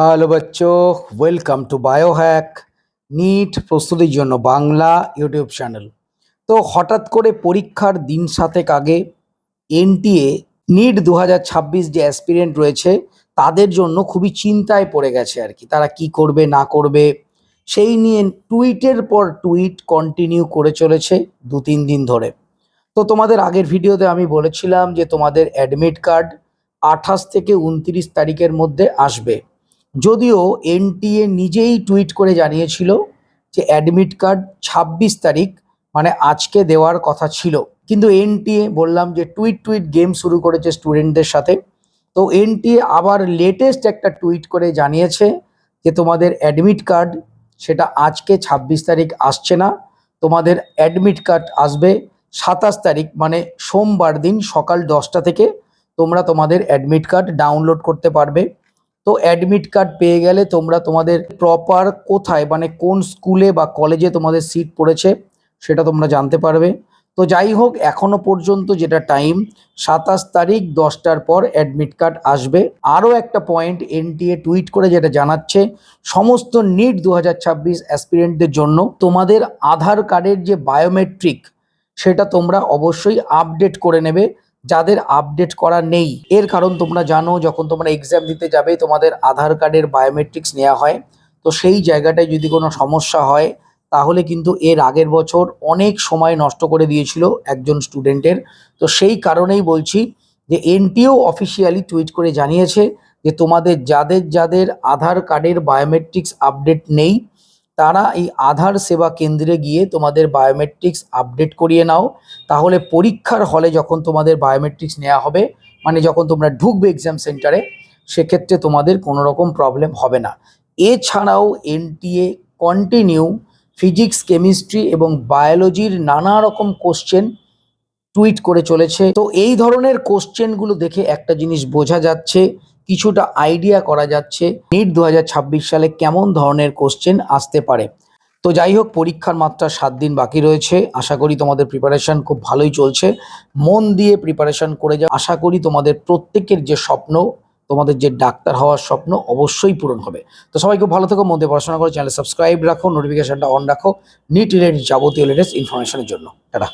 Hello বাচ্চো, welcome to Biohack NEET প্রস্তুতির জন্য বাংলা ইউটিউব চ্যানেল। তো হঠাৎ করে পরীক্ষার দিন সাতেক আগে এনটিএ নিট 2026 যে অ্যাসপিরেন্ট রয়েছে তাদের জন্য খুবই চিন্তায় পড়ে গেছে আর কি। তারা কি করবে না করবে সেই নিয়ে টুইটের পর টুইট কন্টিনিউ করে চলেছে 2-3 দিন ধরে। তো তোমাদের আগের ভিডিওতে আমি বলেছিলাম যে তোমাদের অ্যাডমিট কার্ড 28 থেকে 29 তারিখের মধ্যে আসবে। যদিও এনটিএ নিজেই টুইট করে জানিয়েছিল যে অ্যাডমিট কার্ড 26 তারিখ মানে আজকে দেওয়ার কথা ছিল, কিন্তু এনটিএ বললাম যে টুইট গেম শুরু করেছে স্টুডেন্টদের সাথে। তো এনটিএ আবার লেটেস্ট একটা টুইট করে জানিয়েছে যে তোমাদের অ্যাডমিট কার্ড সেটা আজকে 26 তারিখ আসছে না, তোমাদের অ্যাডমিট কার্ড আসবে 27 তারিখ মানে সোমবার দিন সকাল 10টা থেকে তোমরা তোমাদের অ্যাডমিট কার্ড ডাউনলোড করতে পারবে। তো অ্যাডমিট কার্ড পেয়ে গেলে তোমরা তোমাদের প্রপার কোথায় মানে কোন স্কুলে বা কলেজে তোমাদের সিট পড়েছে সেটা তোমরা জানতে পারবে। তো যাই হোক, এখনো পর্যন্ত যেটা টাইম 27 তারিখ 10টার পর অ্যাডমিট কার্ড আসবে। আরও একটা পয়েন্ট এনটিএ টুইট করে যেটা জানাচ্ছে, সমস্ত নিট 2026 অ্যাসপিরেন্টদের জন্য তোমাদের আধার কার্ডের যে বায়োমেট্রিক সেটা তোমরা অবশ্যই আপডেট করে নেবে যাদের আপডেট করা নেই। এর কারণ তোমরা জানো, যখন তোমরা এক্সাম দিতে যাবে তোমাদের আধার কার্ডের বায়োমেট্রিক্স নেওয়া হয়। তো সেই জায়গাটায় যদি কোনো সমস্যা হয় তাহলে কিন্তু এর আগের বছর অনেক সময় নষ্ট করে দিয়েছিল একজন স্টুডেন্টের। তো সেই কারণেই বলছি যে এনটিও অফিসিয়ালি টুইট করে জানিয়েছে যে তোমাদের যাদের যাদের আধার কার্ডের বায়োমেট্রিক্স আপডেট নেই তারা এই আধার সেবা কেন্দ্রে গিয়ে তোমাদের বায়োমেট্রিক্স আপডেট করিয়ে নাও। তাহলে পরীক্ষার হলে যখন তোমাদের বায়োমেট্রিক্স নেওয়া হবে মানে যখন তোমরা ঢুকবে এক্সাম সেন্টারে, সেক্ষেত্রে তোমাদের কোনো রকম প্রবলেম হবে না। এছাড়াও এনটিএ কন্টিনিউ ফিজিক্স, কেমিস্ট্রি এবং বায়োলজির নানা রকম কোশ্চেন টুইট করে চলেছে। তো এই ধরনের কোশ্চেনগুলো দেখে একটা জিনিস বোঝা যাচ্ছে, কিছুটা আইডিয়া করা যাচ্ছে নিট 2026 সালে কেমন ধরনের কোশ্চেন আসতে পারে। তো যাই হোক, পরীক্ষার মাত্র 7 দিন বাকি রয়েছে। আশা করি তোমাদের প্রিপারেশন খুব ভালোই চলছে। মন দিয়ে প্রিপারেশন করে যাও। আশা করি তোমাদের প্রত্যেকের যে স্বপ্ন, তোমাদের যে ডাক্তার হওয়ার স্বপ্ন অবশ্যই পূরণ হবে। তো সবাই খুব ভালো থেকো, মন দিয়ে পড়াশোনা করো, চ্যানেল সাবস্ক্রাইব রাখো, নোটিফিকেশনটা অন রাখো নিট রিলেটেড যাবতীয় লেটেস্ট ইনফরমেশনের জন্য। টাটা।